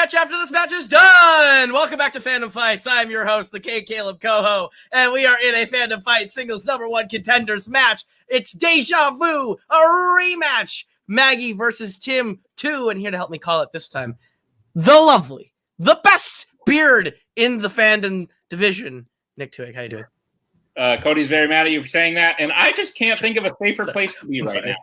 rematch after this match is done. Welcome back to Fandom Fights. I'm your host, the K. Caleb Coho, and we are in a Fandom Fight singles #1 contenders match. It's Deja Vu, a rematch. Maggie versus Tim 2, and here to help me call it this time, the lovely, the best beard in the fandom division, Nick Twig. How you doing? Cody's very mad at you for saying that, and I just can't think of a safer place to be right now.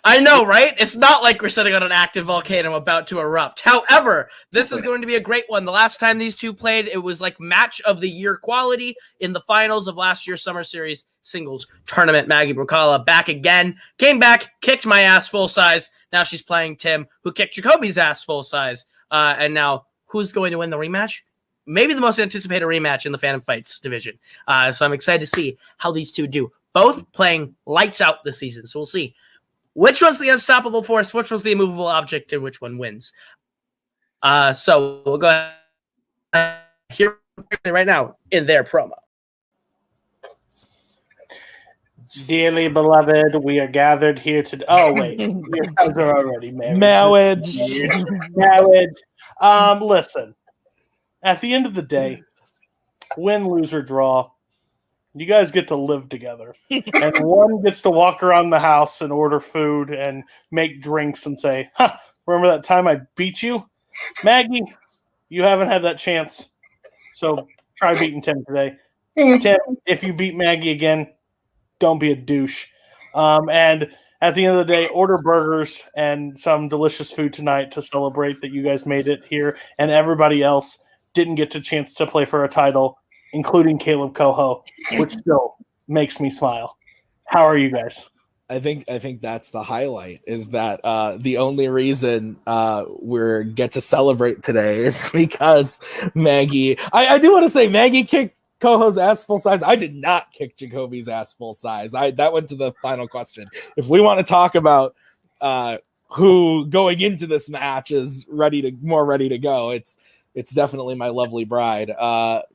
I know, right? It's not like we're sitting on an active volcano about to erupt. However, this is going to be a great one. The last time these two played, it was like match of the year quality in the finals of last year's Summer Series singles tournament. Maggie Brzakala back again. Came back, kicked my ass full size. Now she's playing Tim, who kicked Jacoby's ass full size. And now, who's going to win the rematch? Maybe the most anticipated rematch in the Fandom Fights division. So I'm excited to see how these two do. Both playing lights out this season. So we'll see which was the unstoppable force, which was the immovable object, and which one wins. So we'll go ahead here right now in their promo. Dearly beloved, we are gathered here to... Oh, wait. Your guys are already married. Marriage. Listen. At the end of the day, win, lose, or draw, you guys get to live together. And one gets to walk around the house and order food and make drinks and say, remember that time I beat you? Maggie, you haven't had that chance. So try beating Tim today. Tim, if you beat Maggie again, don't be a douche. And at the end of the day, order burgers and some delicious food tonight to celebrate that you guys made it here. And everybody else didn't get a chance to play for a title, including Caleb Coho, which still makes me smile. How are you guys? I think that's the highlight, is that the only reason we get to celebrate today is because Maggie. I do want to say Maggie kicked Coho's ass full size. I did not kick Jacoby's ass full size. That went to the final question. If we want to talk about who going into this match is more ready to go, it's definitely my lovely bride.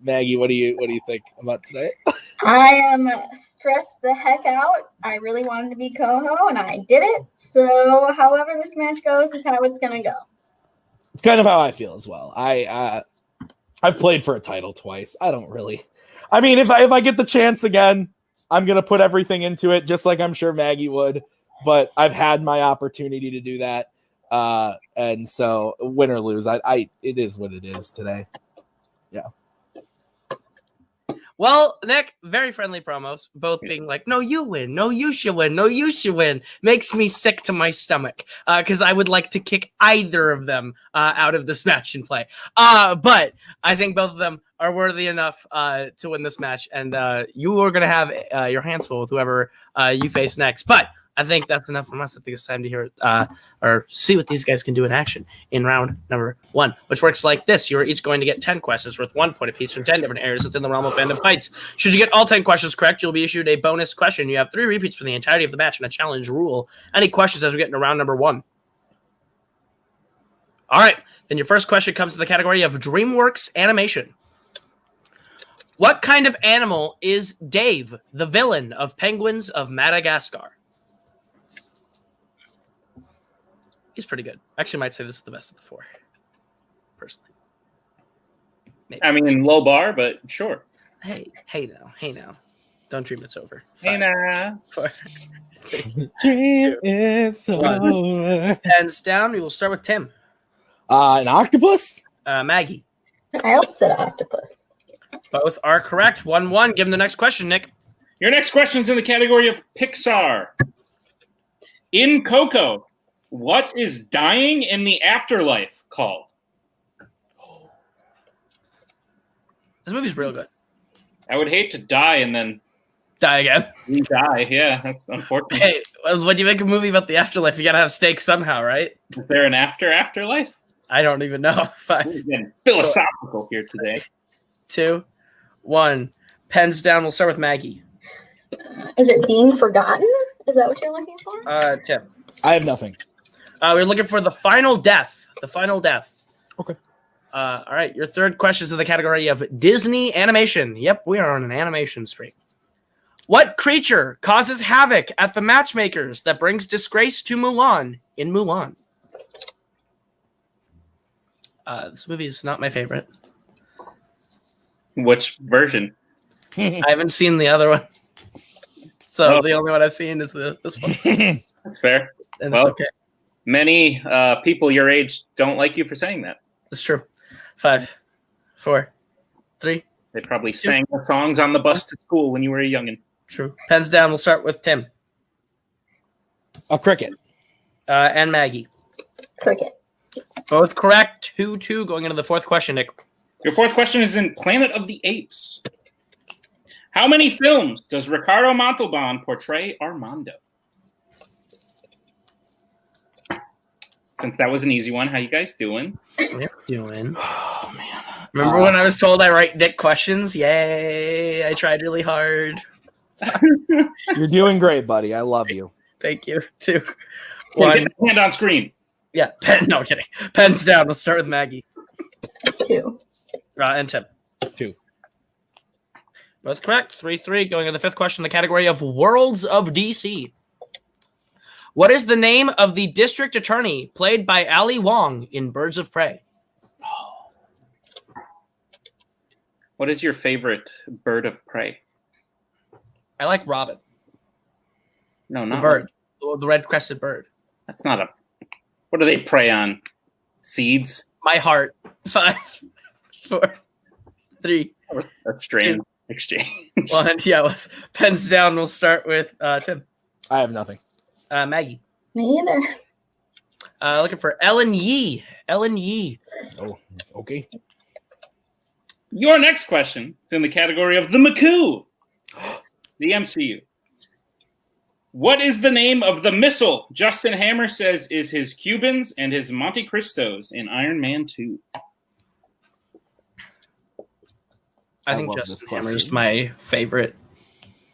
Maggie, what do you think about today? I am stressed the heck out. I really wanted to be Coho, and I did it. So however this match goes is how it's going to go. It's kind of how I feel as well. I've played for a title twice. I don't really... I mean, if I get the chance again, I'm going to put everything into it, just like I'm sure Maggie would. But I've had my opportunity to do that. And so win or lose, it is what it is today. Yeah. Well, Nick, very friendly promos, both being like, no, you win. No, you should win. No, you should win. Makes me sick to my stomach because I would like to kick either of them out of this match and play. But I think both of them are worthy enough to win this match. And you are going to have your hands full with whoever you face next. But I think that's enough from us. I think it's time to hear or see what these guys can do in action in round number 1, which works like this. You're each going to get 10 questions worth 1 point apiece from 10 different areas within the realm of Fandom Fights. Should you get all 10 questions correct, you'll be issued a bonus question. You have 3 repeats for the entirety of the match and a challenge rule. Any questions as we get into round number 1? All right. Then your first question comes to the category of DreamWorks animation. What kind of animal is Dave, the villain of Penguins of Madagascar? He's pretty good. Actually, I might say this is the best of the 4, personally. Maybe. I mean, low bar, but sure. Hey now. Don't dream it's over. 5, Hey now. 4, 3, Dream 2, it's 1. over. Hands down. We will start with Tim. An octopus? Maggie. I also said octopus. Both are correct. 1-1. Give him the next question, Nick. Your next question's in the category of Pixar. In Coco, what is dying in the afterlife called? This movie's real good. I would hate to die and then Die again. die. Yeah, that's unfortunate. Hey, when you make a movie about the afterlife, you gotta have stakes somehow, right? Is there an afterlife? I don't even know. 5, We're getting philosophical here today. 2, 1. Pens down. We'll start with Maggie. Is it being forgotten? Is that what you're looking for? Tim. I have nothing. We're looking for the final death. The final death. Okay. All right. Your third question is in the category of Disney animation. Yep, we are on an animation streak. What creature causes havoc at the matchmakers that brings disgrace to Mulan in Mulan? This movie is not my favorite. Which version? I haven't seen the other one. So the only one I've seen is this one. That's fair. And Well, it's okay. Many people your age don't like you for saying that. It's true. 5, 4, 3. They probably sang the songs on the bus to school when you were a youngin'. True. Pens down. We'll start with Tim. A cricket. And Maggie. Cricket. Both correct. 2-2 going into the fourth question, Nick. Your fourth question is in Planet of the Apes. How many films does Ricardo Montalban portray Armando? Since that was an easy one, how you guys doing? We're doing. Oh man. Remember when I was told I write Nick questions? Yay! I tried really hard. You're doing great, buddy. I love you. Thank you. 2, Get 1. the hand on screen. Yeah. No, I'm kidding. Pens down. We'll start with Maggie. 2. And Tim. 2. Both correct. 3-3 going into the fifth question, the category of Worlds of DC. What is the name of the district attorney played by Ali Wong in Birds of Prey? What is your favorite bird of prey? I like Robin. No, The not bird. The red-crested bird. That's not a. What do they prey on? Seeds. My heart. 5, 4, 3, A strange exchange. 1. Yeah, it was pens down. We'll start with Tim. I have nothing. Maggie. Me either. Looking for Ellen Yee. Ellen Yee. Oh, okay. Your next question is in the category of the McCoo, the MCU. What is the name of the missile Justin Hammer says is his Cubans and his Monte Cristos in Iron Man 2? I think love Justin this question. Hammer's my favorite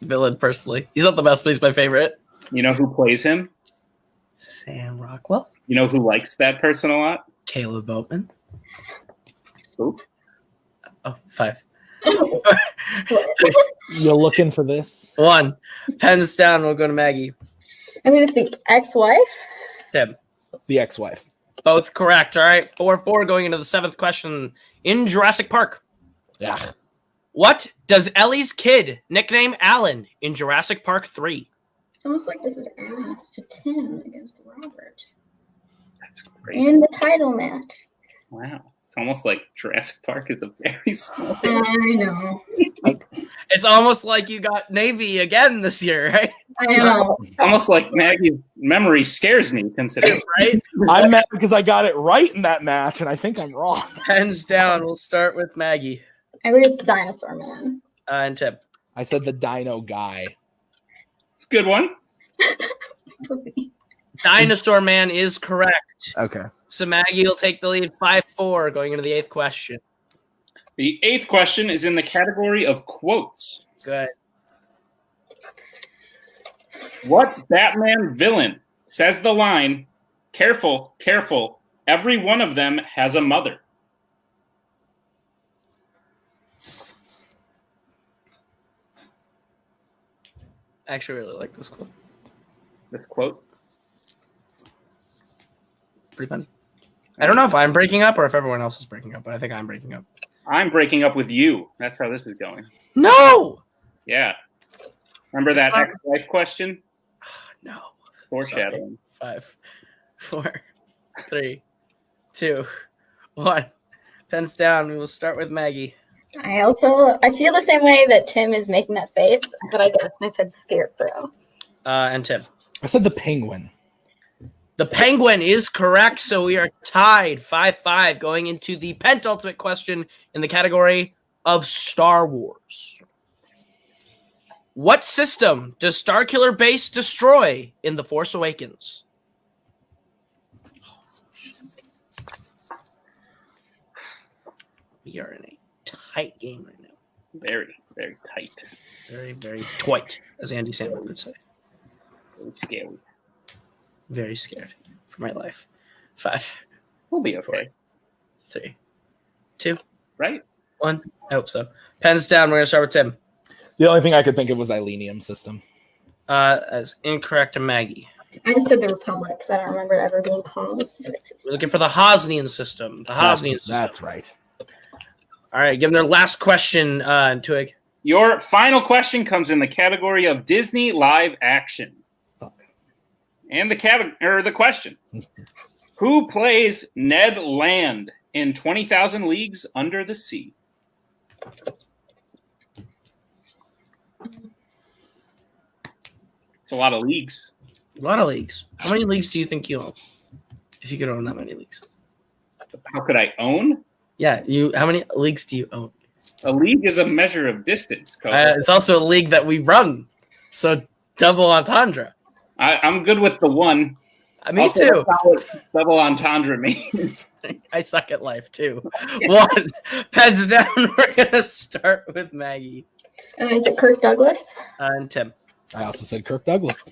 villain, personally. He's not the best, but he's my favorite. You know who plays him? Sam Rockwell. You know who likes that person a lot? Caleb Boatman. Who? Oh, 5. You're looking for this? 1. Pens down. We'll go to Maggie. I think it's the ex-wife. Tim. The ex-wife. Both correct. All right. 4-4 going into the seventh question. In Jurassic Park, Yeah. what does Ellie's kid nickname Alan in Jurassic Park 3? It's almost like this was asked to Tim against Robert That's crazy. in the title match. Wow. It's almost like Jurassic Park is a very small. I know. It's almost like you got Navy again this year, right? I know. It's almost like Maggie's memory scares me, considering. Right? I'm mad because I got it right in that match, and I think I'm wrong. Pens down. We'll start with Maggie. I think it's Dinosaur Man. And Tim. I said the Dino guy. It's a good one. Dinosaur Man is correct. Okay. So Maggie will take the lead 5-4 going into the eighth question. The eighth question is in the category of quotes. Good. What Batman villain says the line, "Careful, careful, every one of them has a mother"? I actually really like this quote. This quote. Pretty funny. I don't know if I'm breaking up or if everyone else is breaking up, but I think I'm breaking up. I'm breaking up with you. That's how this is going. No! Yeah. Remember that ex-wife question? No. Foreshadowing. 5, 4, 3, 2, 1. Pens down. We will start with Maggie. I feel the same way that Tim is making that face, but I guess I said Scarecrow. And Tim. I said the Penguin. The Penguin is correct, so we are tied 5-5 going into the penultimate question in the category of Star Wars. What system does Starkiller Base destroy in The Force Awakens? We are in a tight game right now. Very, very tight. Very, very tight, as Andy Samberg would say. Very scary. Very scared for my life. 5, We'll be okay. 3, 2, Right? 1. I hope so. Pens down. We're going to start with Tim. The only thing I could think of was Ilenium system. As incorrect to Maggie. I just said the Republic, so I don't remember it ever being called. We're looking for the Hosnian system. The Hosnian system. That's right. All right, give them their last question, Twig. Your final question comes in the category of Disney live action. And the question. Who plays Ned Land in 20,000 Leagues Under the Sea? It's a lot of leagues. A lot of leagues. How many leagues do you think you own? If you could own that many leagues. How could I own? Yeah, how many leagues do you own? A league is a measure of distance. It's also a league that we run. So double entendre. I'm good with the one. Me also, too. That's not what double entendre means. I suck at life too. One, pens down. We're going to start with Maggie. Is it Kirk Douglas? And Tim. I also said Kirk Douglas.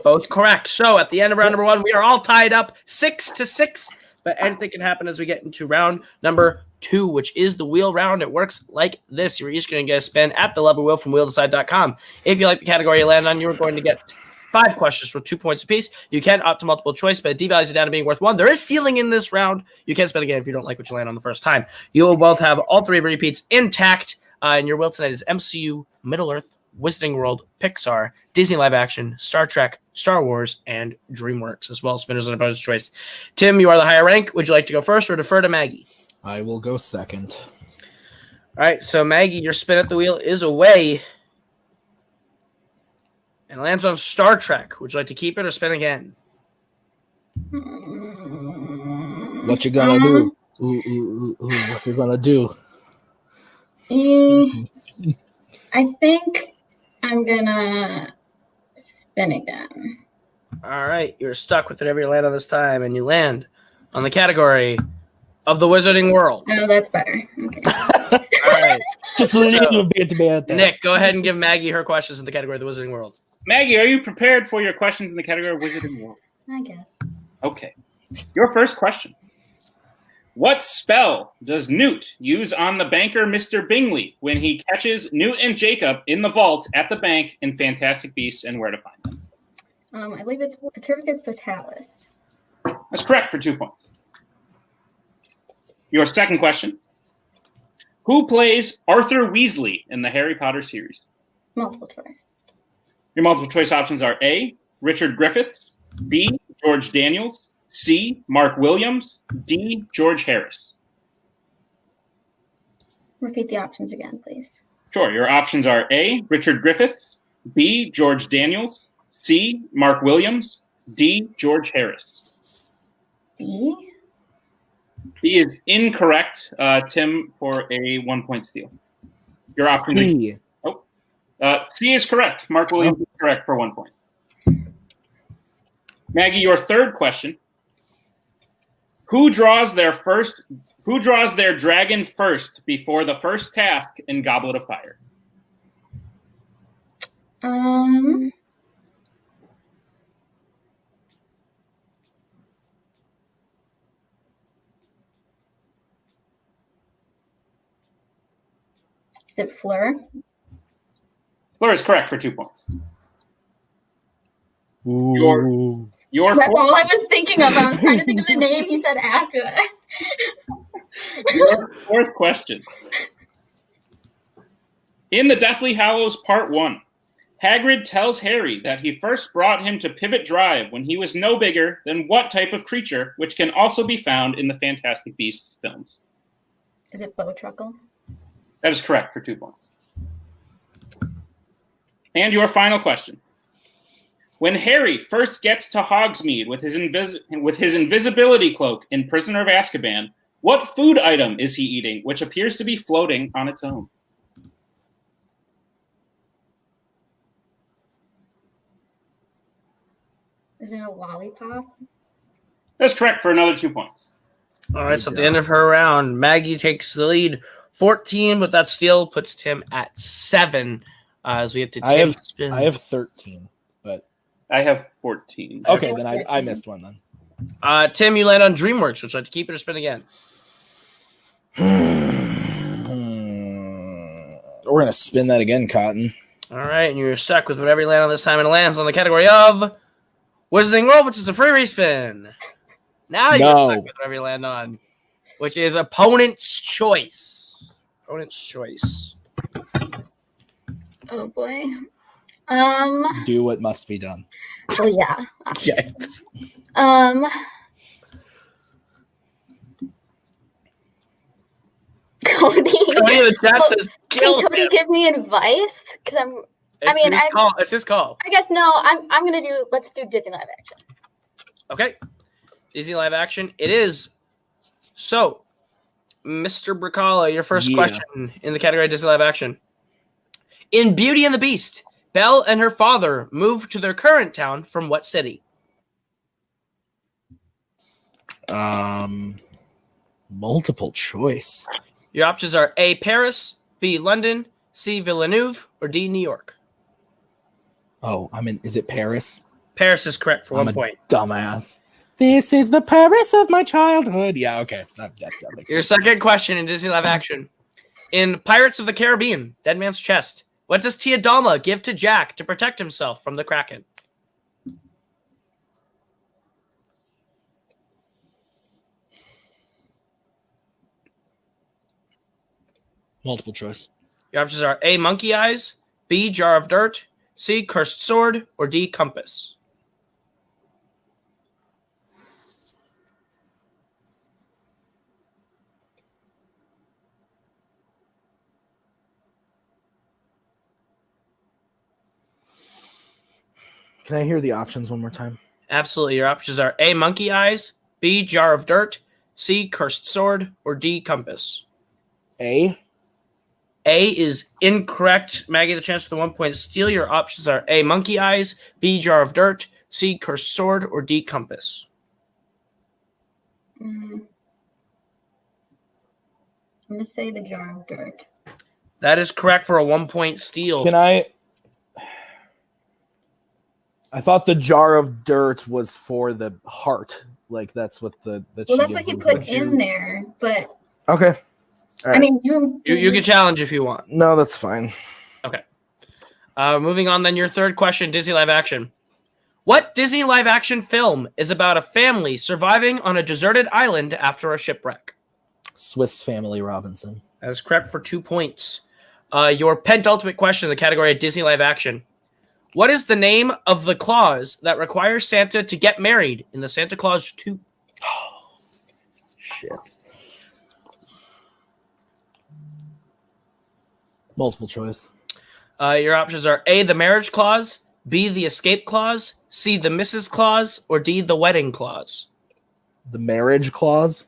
Both correct. So at the end of round number 1, we are all tied up 6-6. But anything can happen as we get into round number 2, which is the wheel round. It works like this. You're each going to get a spin at the lever wheel from wheeldecide.com. If you like the category you land on, you're going to get 5 questions with 2 points apiece. You can opt to multiple choice, but it devalues it down to being worth 1. There is stealing in this round. You can spin again if you don't like what you land on the first time. You will both have all 3 repeats intact. And your wheel tonight is MCU, Middle-earth, Wizarding World, Pixar, Disney Live Action, Star Trek, Star Wars, and DreamWorks, as well as spinners and opponent's choice. Tim, you are the higher rank. Would you like to go first or defer to Maggie? I will go second. All right, so Maggie, your spin at the wheel is away. And lands on Star Trek. Would you like to keep it or spin again? What you gonna do? What's you gonna do? I think I'm gonna spin again. All right, you're stuck with whatever you land on this time, and you land on the category of the Wizarding World. Oh, that's better. Okay. All right. Just a little bit to be at there. Nick, go ahead and give Maggie her questions in the category of the Wizarding World. Maggie, are you prepared for your questions in the category of Wizarding World? I guess. Okay. Your first question. What spell does Newt use on the banker Mr. Bingley when he catches Newt and Jacob in the vault at the bank in Fantastic Beasts and Where to Find Them? I believe it's Petrificus Totalis. That's correct for 2 points. Your second question. Who plays Arthur Weasley in the Harry Potter series? Multiple choice. Your multiple choice options are A, Richard Griffiths, B, George Daniels, C, Mark Williams, D, George Harris. Repeat the options again, please. Sure. Your options are A, Richard Griffiths, B, George Daniels, C, Mark Williams, D, George Harris. B? B is incorrect, Tim, for a 1-point steal. Your option C. C is correct. Mark Williams is correct for 1 point. Maggie, your third question. Who draws their dragon first before the first task in Goblet of Fire? Is it Fleur? Fleur is correct for 2 points. Ooh. Your That's all I was thinking of. I was trying to think of the name he said after that. Your fourth question. In the Deathly Hallows Part 1, Hagrid tells Harry that he first brought him to Pivot Drive when he was no bigger than what type of creature, which can also be found in the Fantastic Beasts films? Is it Bowtruckle? That is correct for 2 points. And your final question. When Harry first gets to Hogsmeade with his invisibility cloak in Prisoner of Azkaban, what food item is he eating, which appears to be floating on its own? Is it a lollipop? That's correct for another 2 points. All right, so at the end of her round, Maggie takes the lead, 14, but that steal puts Tim at 7. As we have to spin. I have 13, but I have 14. Okay, then I missed one then. Tim, you land on DreamWorks. Would you like to keep it or spin again? We're gonna spin that again, Cotton. All right, and you're stuck with whatever you land on this time, and it lands on the category of Wizarding World, which is a free respin. Now you're No. stuck with whatever you land on, which is Opponent's Choice. Opponent's Choice. Oh boy. Do what must be done. Oh yeah. Yikes. Cody. Cody in the chat says, kill Can Cody him. give me advice? Because It's his call. I guess no. I'm gonna do. Let's do Disney live action. Okay. Disney live action. It is. So, Mr. Brzakala, your first Yeah. question in the category of Disney live action. In Beauty and the Beast, Belle and her father moved to their current town from what city? Multiple choice. Your options are A, Paris, B, London, C, Villeneuve, or D, New York. Oh, is it Paris? Paris is correct for I'm 1 point. Dumbass. This is the Paris of my childhood. Yeah, okay. That makes Your sense. second question in Disney live action. In Pirates of the Caribbean, Dead Man's Chest, what does Tia Dalma give to Jack to protect himself from the Kraken? Multiple choice. Your options are A, monkey eyes, B, jar of dirt, C, cursed sword, or D, compass. Can I hear the options one more time? Absolutely. Your options are A, monkey eyes, B, jar of dirt, C, cursed sword, or D, compass. A. A is incorrect. Maggie, the chance for the 1 point steal. Your options are A, monkey eyes, B, jar of dirt, C, cursed sword, or D, compass. I'm gonna say the jar of dirt. That is correct for a 1 point steal. Can I thought the jar of dirt was for the heart. Like that's what the Well, that's what you put in there, but Okay. All right. I mean, you You can challenge if you want. No, that's fine. Moving on, then your third question, Disney live action. What Disney live action film is about a family surviving on a deserted island after a shipwreck? Swiss Family Robinson. That is correct for 2 points. Your penultimate question in the category of Disney live action. What is the name of the clause that requires Santa to get married in the Santa Claus 2? Oh, shit. Multiple choice. Your options are A, the marriage clause, B, the escape clause, C, the Mrs. clause, or D, the wedding clause. The marriage clause.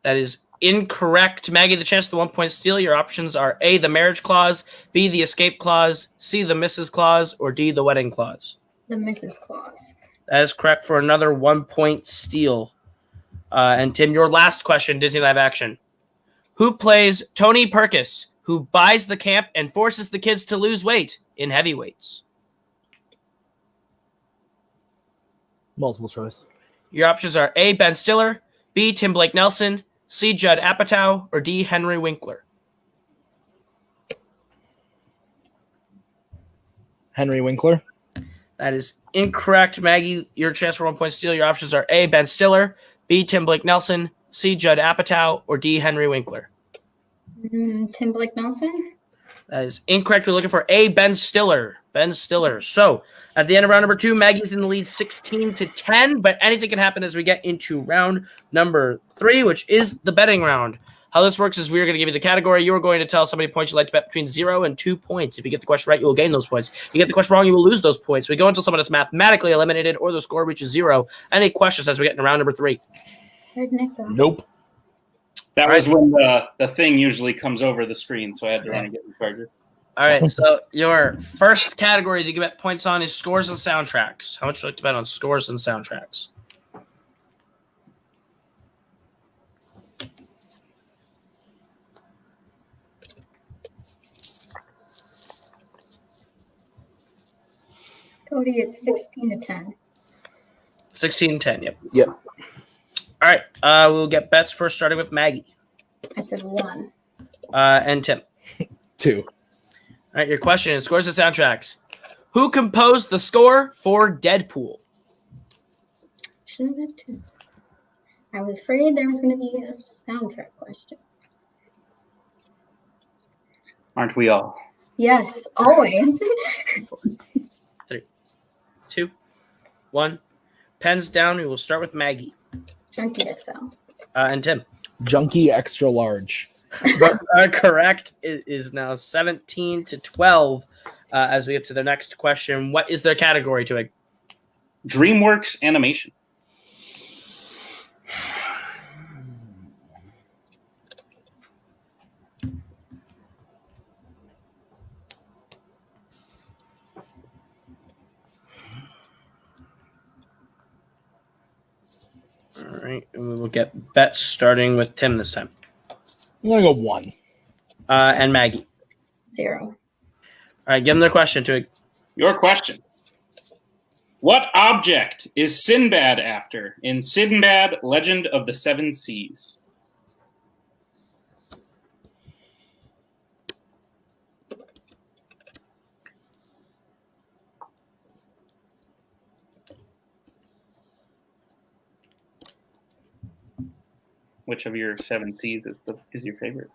That is incorrect. Maggie, the chance to 1 point steal. Your options are A, the marriage clause, B, the escape clause, C, the Mrs. clause, or D, the wedding clause. the Mrs. Claus. That is correct for another 1 point steal. And Tim, your last question, Disney live action. Who plays Tony Perkis, who buys the camp and forces the kids to lose weight in Heavyweights? Multiple choice. Your options are A, Ben Stiller, B, Tim Blake Nelson, C, Judd Apatow, or D, Henry Winkler. Henry Winkler. That is incorrect. Maggie, your chance for 1 point steal. Your options are A, Ben Stiller, B, Tim Blake Nelson, C, Judd Apatow, or D, Henry Winkler. Tim Blake Nelson. That is incorrect. We're looking for A, Ben Stiller. Ben Stiller. So at the end of round number 2, Maggie's in the lead 16-10, but anything can happen as we get into round number 3, which is the betting round. How this works is we're going to give you the category. You're going to tell somebody points you'd like to bet between 0 and 2 points. If you get the question right, you will gain those points. If you get the question wrong, you will lose those points. We go until someone is mathematically eliminated or the score reaches 0. Any questions as we get into round number 3? Where'd Nick go? Nope. That was when the thing usually comes over the screen, so I had to run and get the charger. All right, so your first category that you can bet points on is scores and soundtracks. How much would you like to bet on scores and soundtracks? Cody, it's 16-10. 16-10, yep. Yep. All right, we'll get bets first, starting with Maggie I said 1. and Tim. 2. All right, your question is scores and soundtracks. Who composed the score for Deadpool? question of it too. I was afraid there was going to be a soundtrack question. Aren't we all? Yes, always. 3, 2, 1. Pens down. We will start with Maggie. Chunky XL. And Tim. Junkie extra large. But, correct. It is now 17-12 as we get to the next question. What is their category, to it? DreamWorks Animation. All right. And we will get bets starting with Tim this time. I'm going to go 1. And Maggie. 0. All right. Give them their question, to it. Your question. What object is Sinbad after in Sinbad, Legend of the Seven Seas? Which of your 7 seas is your favorite?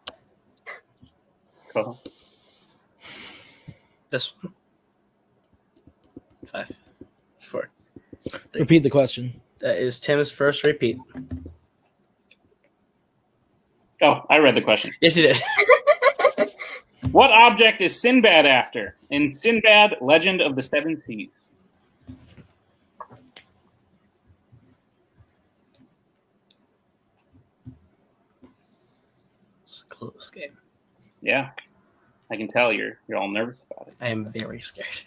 Cool. This one. 5, 4. 3. Repeat the question. That is Tim's first repeat. Oh, I read the question. Yes, he did. What object is Sinbad after in Sinbad, Legend of the Seven Seas? It's a close game. Yeah, I can tell you're all nervous about it. I am very scared.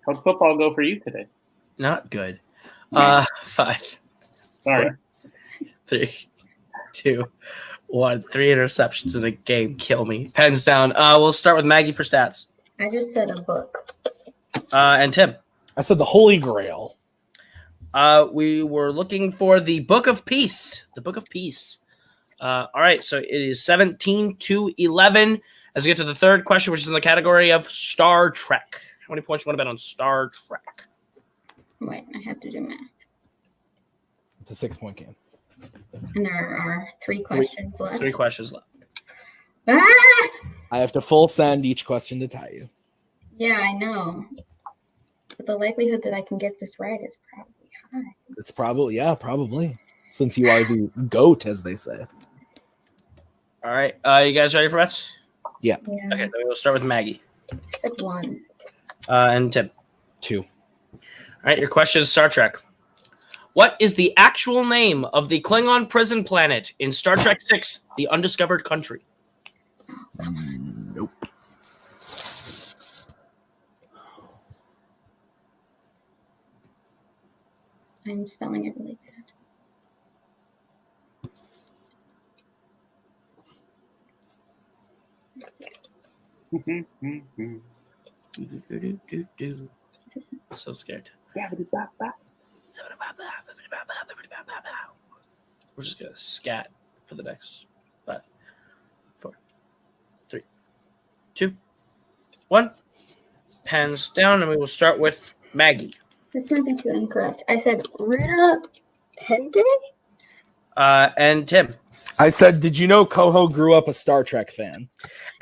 How'd football go for you today? Not good. 5, Sorry. 3, 2, 1. 3 interceptions in a game. Kill me. Pens down. We'll start with Maggie for stats. I just said a book. And Tim. I said the Holy Grail. We were looking for the Book of Peace. The Book of Peace. All right, so it is 17-11 as we get to the third question, which is in the category of Star Trek. How many points you want to bet on Star Trek? Wait, I have to do math. It's a 6-point game. And there are 3 questions left. 3 questions left. Ah! I have to full send each question to tie you. Yeah, I know. But the likelihood that I can get this right is probably high. It's probably. Since you are the GOAT, as they say. All right, you guys ready for bets? Yeah. Yeah. Okay, then we'll start with Maggie. I said 1. And Tim. 2. All right, your question is Star Trek. What is the actual name of the Klingon prison planet in Star Trek VI, The Undiscovered Country? Come on. Nope. I'm spelling it really bad. I'm so scared. We're just going to scat for the next 5, 4, 3, 2, 1. Pens down, and we will start with Maggie. This might be too incorrect. I said Ruta Pente? And Tim. I said, did you know Coho grew up a Star Trek fan?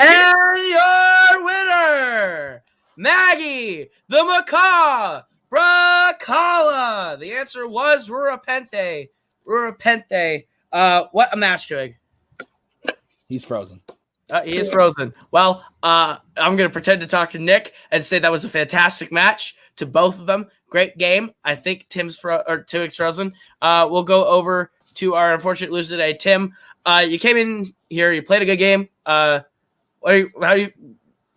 And your winner, Maggie, the Macaw, Brzakala. The answer was Rurapente. Rurapente. What a match, Twig. He's frozen. He is frozen. Well, I'm going to pretend to talk to Nick and say that was a fantastic match to both of them. Great game. I think Twig's frozen. We'll go over to our unfortunate loser today. Tim, you came in here. You played a good game. How do you?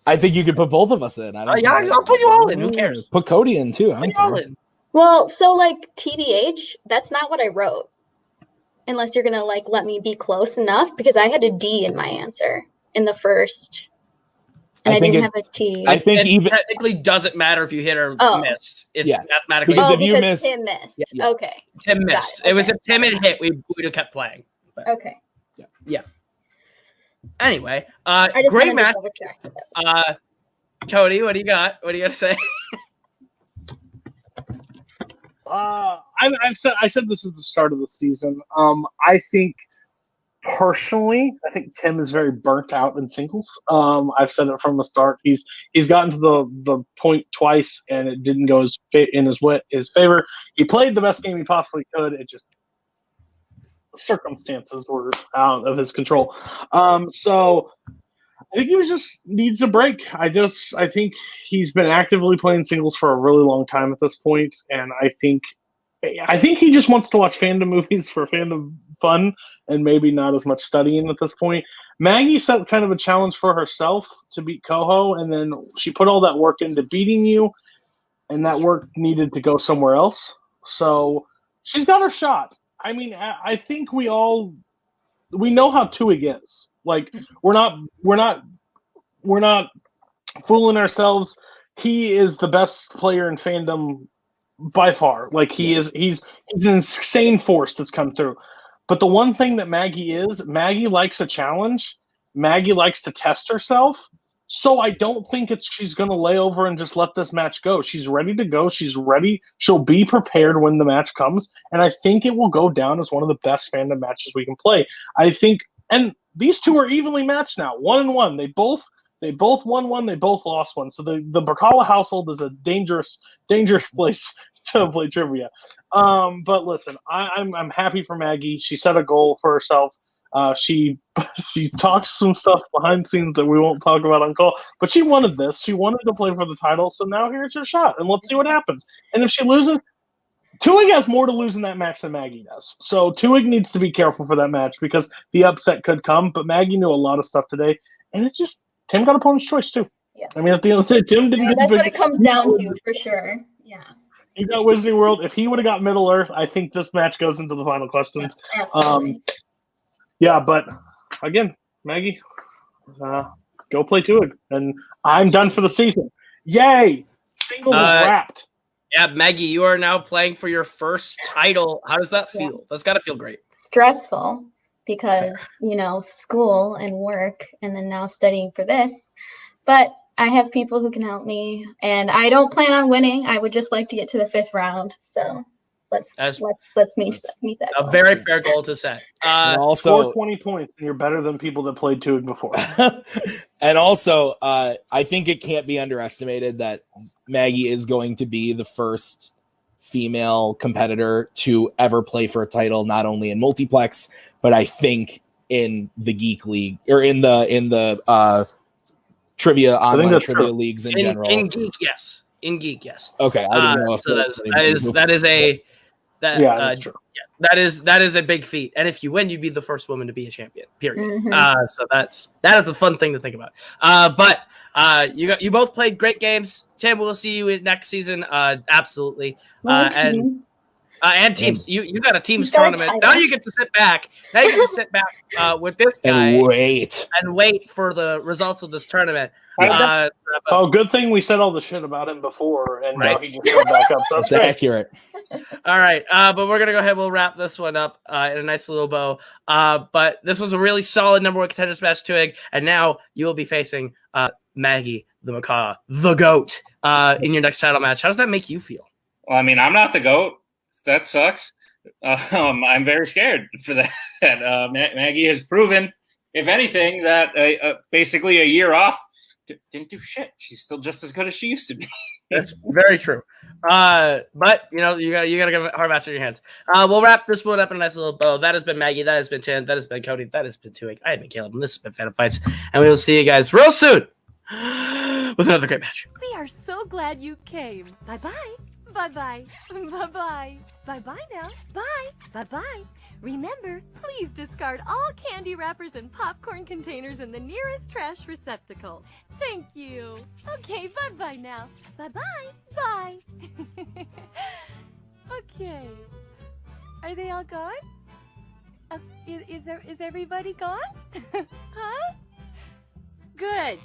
I think you could put both of us in. I don't. Yeah, I'll put you all in. Who cares? Put Cody in too. I Put don't you all care. in. Well, so like TBH, that's not what I wrote. Unless you're gonna like let me be close enough, because I had a D in my answer in the first, and I didn't have a T. I think It even technically doesn't matter if you hit or missed. It's Yeah. mathematically. Because oh, if you because miss- Tim missed. Yeah. Okay. Tim Got missed. it. It was Okay. if Tim had hit, we would have kept playing. Okay. Anyway, I just great wanted to match. double check that. Cody, what do you got? What do you got to say? I said this is the start of the season. I think personally, I think Tim is very burnt out in singles. I've said it from the start. He's gotten to the point twice, and it didn't go in his favor. He played the best game he possibly could. It just circumstances were out of his control. So I think he just needs a break. I think he's been actively playing singles for a really long time at this point, and I think he just wants to watch fandom movies for fandom fun and maybe not as much studying at this point. Maggie set kind of a challenge for herself to beat Coho, and then she put all that work into beating you, and that work needed to go somewhere else. So she's got her shot. I mean, I think we know how Tuig is. Like, we're not fooling ourselves. He is the best player in fandom by far. Like, he's an insane force that's come through. But the one thing that Maggie likes a challenge. Maggie likes to test herself. So I don't think she's going to lay over and just let this match go. She's ready to go. She's ready. She'll be prepared when the match comes. And I think it will go down as one of the best fandom matches we can play. I think, and these two are evenly matched now, 1-1. They both won one. They both lost one. So the Brzakala household is a dangerous place to play trivia. But listen, I'm happy for Maggie. She set a goal for herself. She talks some stuff behind the scenes that we won't talk about on call, but she wanted this. She wanted to play for the title, so now here's her shot, and let's see what happens. And if she loses, Tuig has more to lose in that match than Maggie does. So Tuig needs to be careful for that match because the upset could come, but Maggie knew a lot of stuff today, and Tim got opponent's choice too. Yeah. I mean, at the end of the day, Tim didn't get That's what it comes down to, for sure. Yeah. You got Wizarding World. If he would have got Middle Earth, I think this match goes into the final questions. Absolutely. Yeah, but again, Maggie, go play Tuig, and I'm done for the season. Yay! Singles is wrapped. Yeah, Maggie, you are now playing for your first title. How does that feel? That's got to feel great. Stressful because, school and work, and then now studying for this. But I have people who can help me, and I don't plan on winning. I would just like to get to the 5th round. So let's meet that a goal. very fair goal to set. And also, score 20 points, and you're better than people that played Tuig before. And also, I think it can't be underestimated that Maggie is going to be the first female competitor to ever play for a title, not only in multiplex, but I think in the Geek League or in the online trivia leagues in general. In Geek, yes. In Geek, yes. Okay, I didn't know if so that is a big feat, and if you win, you'd be the first woman to be a champion. Period. Mm-hmm. So that is a fun thing to think about. But you both played great games. Tim, we'll see you next season. Absolutely. And teams. You got a teams tournament. Now you get to sit back. With this guy and wait for the results of this tournament. Good thing we said all the shit about him before, and now he can come back up. That's accurate. All right, but we're gonna go ahead. We'll wrap this one up in a nice little bow. But this was a really solid number 1 contenders match, Tuig, and now you will be facing Maggie, the Macaw, the GOAT, in your next title match. How does that make you feel? Well, I mean, I'm not the GOAT. That sucks. I'm very scared for that. Maggie has proven, if anything, that basically a year off didn't do shit. She's still just as good as she used to be. That's very true. But you gotta give a hard match in your hands. We'll wrap this one up in a nice little bow. That has been Maggie. That has been Tim. That has been Cody. That has been Tuig. I have been Caleb. And this has been Fandom Fights. And we will see you guys real soon with another great match. We are so glad you came. Bye-bye. Bye-bye. Bye-bye. Bye-bye now. Bye. Bye-bye. Remember, please discard all candy wrappers and popcorn containers in the nearest trash receptacle. Thank you. Okay, bye-bye now. Bye-bye. Bye. Okay. Are they all gone? Is everybody gone? Huh? Good.